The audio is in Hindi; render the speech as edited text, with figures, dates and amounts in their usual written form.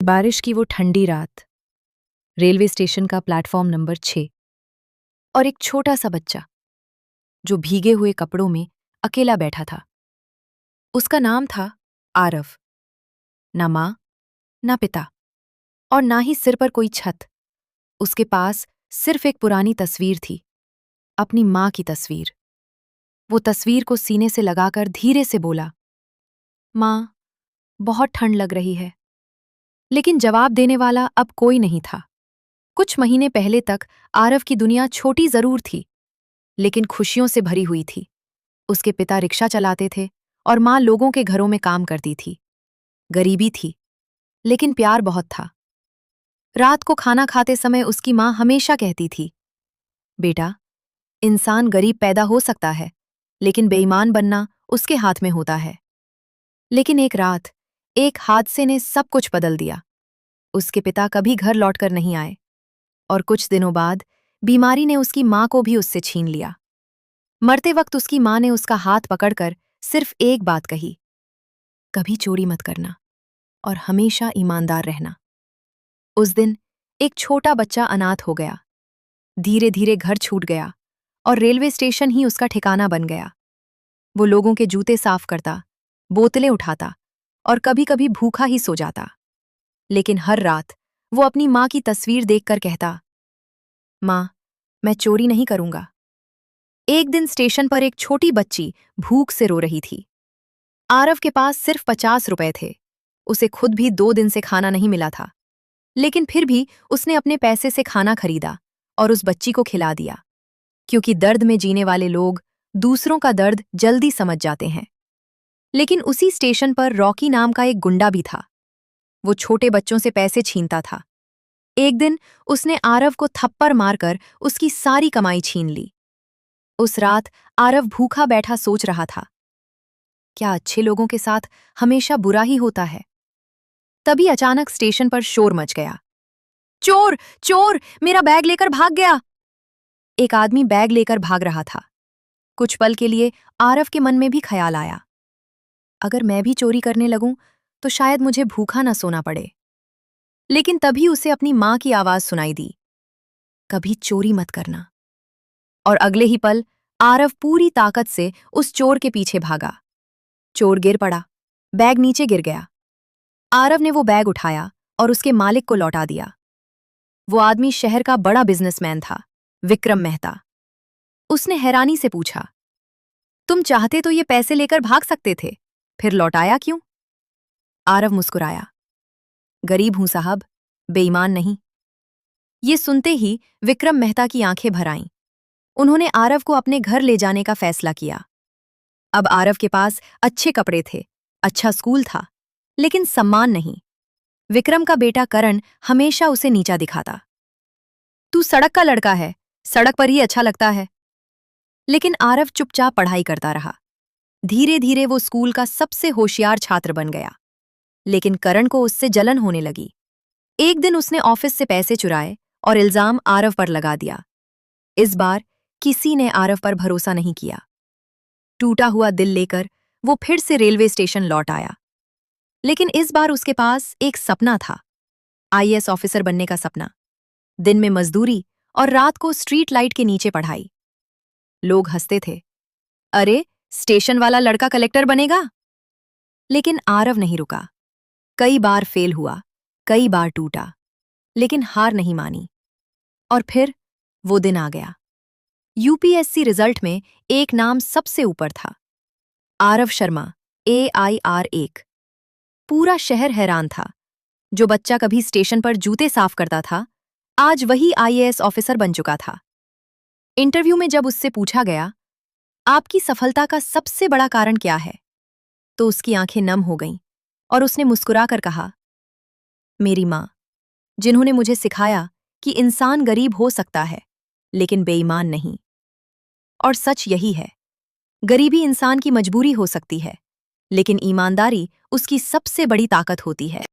बारिश की वो ठंडी रात, रेलवे स्टेशन का प्लेटफॉर्म नंबर 6 और एक छोटा सा बच्चा जो भीगे हुए कपड़ों में अकेला बैठा था। उसका नाम था आरव। ना माँ, ना पिता और ना ही सिर पर कोई छत। उसके पास सिर्फ एक पुरानी तस्वीर थी, अपनी माँ की तस्वीर। वो तस्वीर को सीने से लगाकर धीरे से बोला, माँ, बहुत ठंड लग रही है। लेकिन जवाब देने वाला अब कोई नहीं था। कुछ महीने पहले तक आरव की दुनिया छोटी जरूर थी, लेकिन खुशियों से भरी हुई थी। उसके पिता रिक्शा चलाते थे और माँ लोगों के घरों में काम करती थी। गरीबी थी, लेकिन प्यार बहुत था। रात को खाना खाते समय उसकी माँ हमेशा कहती थी, बेटा, इंसान गरीब पैदा हो सकता है, लेकिन बेईमान बनना उसके हाथ में होता है। लेकिन एक रात, एक हादसे ने सब कुछ बदल दिया। उसके पिता कभी घर लौटकर नहीं आए और कुछ दिनों बाद बीमारी ने उसकी माँ को भी उससे छीन लिया। मरते वक्त उसकी माँ ने उसका हाथ पकड़कर सिर्फ एक बात कही, कभी चोरी मत करना और हमेशा ईमानदार रहना। उस दिन एक छोटा बच्चा अनाथ हो गया। धीरे धीरे घर छूट गया और रेलवे स्टेशन ही उसका ठिकाना बन गया। वो लोगों के जूते साफ करता, बोतलें उठाता और कभी कभी भूखा ही सो जाता। लेकिन हर रात वो अपनी माँ की तस्वीर देखकर कहता, माँ, मैं चोरी नहीं करूंगा। एक दिन स्टेशन पर एक छोटी बच्ची भूख से रो रही थी। आरव के पास सिर्फ 50 रुपए थे। उसे खुद भी 2 दिन से खाना नहीं मिला था, लेकिन फिर भी उसने अपने पैसे से खाना खरीदा और उस बच्ची को खिला दिया, क्योंकि दर्द में जीने वाले लोग दूसरों का दर्द जल्दी समझ जाते हैं। लेकिन उसी स्टेशन पर रॉकी नाम का एक गुंडा भी था। वो छोटे बच्चों से पैसे छीनता था। एक दिन उसने आरव को थप्पड़ मारकर उसकी सारी कमाई छीन ली। उस रात आरव भूखा बैठा सोच रहा था, क्या अच्छे लोगों के साथ हमेशा बुरा ही होता है? तभी अचानक स्टेशन पर शोर मच गया। चोर! चोर! मेरा बैग लेकर भाग गया! एक आदमी बैग लेकर भाग रहा था। कुछ पल के लिए आरव के मन में भी ख्याल आया, अगर मैं भी चोरी करने लगूं तो शायद मुझे भूखा न सोना पड़े। लेकिन तभी उसे अपनी माँ की आवाज सुनाई दी, कभी चोरी मत करना। और अगले ही पल आरव पूरी ताकत से उस चोर के पीछे भागा। चोर गिर पड़ा, बैग नीचे गिर गया। आरव ने वो बैग उठाया और उसके मालिक को लौटा दिया। वो आदमी शहर का बड़ा बिजनेसमैन था, विक्रम मेहता। उसने हैरानी से पूछा, तुम चाहते तो ये पैसे लेकर भाग सकते थे, फिर लौटाया क्यों? आरव मुस्कुराया, गरीब हूं साहब, बेईमान नहीं। ये सुनते ही विक्रम मेहता की आंखें भर आईं। उन्होंने आरव को अपने घर ले जाने का फैसला किया। अब आरव के पास अच्छे कपड़े थे, अच्छा स्कूल था, लेकिन सम्मान नहीं। विक्रम का बेटा करण हमेशा उसे नीचा दिखाता। तू सड़क का लड़का है, सड़क पर ही अच्छा लगता है। लेकिन आरव चुपचाप पढ़ाई करता रहा। धीरे धीरे वो स्कूल का सबसे होशियार छात्र बन गया। लेकिन करण को उससे जलन होने लगी। एक दिन उसने ऑफिस से पैसे चुराए और इल्जाम आरव पर लगा दिया। इस बार किसी ने आरव पर भरोसा नहीं किया। टूटा हुआ दिल लेकर वो फिर से रेलवे स्टेशन लौट आया। लेकिन इस बार उसके पास एक सपना था, आईएएस ऑफिसर बनने का सपना। दिन में मजदूरी और रात को स्ट्रीट लाइट के नीचे पढ़ाई। लोग हंसते थे, अरे, स्टेशन वाला लड़का कलेक्टर बनेगा। लेकिन आरव नहीं रुका। कई बार फेल हुआ, कई बार टूटा, लेकिन हार नहीं मानी। और फिर वो दिन आ गया। यूपीएससी रिजल्ट में एक नाम सबसे ऊपर था, आरव शर्मा, AIR1। पूरा शहर हैरान था। जो बच्चा कभी स्टेशन पर जूते साफ करता था, आज वही आईएएस ऑफिसर बन चुका था। इंटरव्यू में जब उससे पूछा गया, आपकी सफलता का सबसे बड़ा कारण क्या है, तो उसकी आंखें नम हो गईं और उसने मुस्कुराकर कहा, मेरी माँ, जिन्होंने मुझे सिखाया कि इंसान गरीब हो सकता है, लेकिन बेईमान नहीं। और सच यही है, गरीबी इंसान की मजबूरी हो सकती है, लेकिन ईमानदारी उसकी सबसे बड़ी ताकत होती है।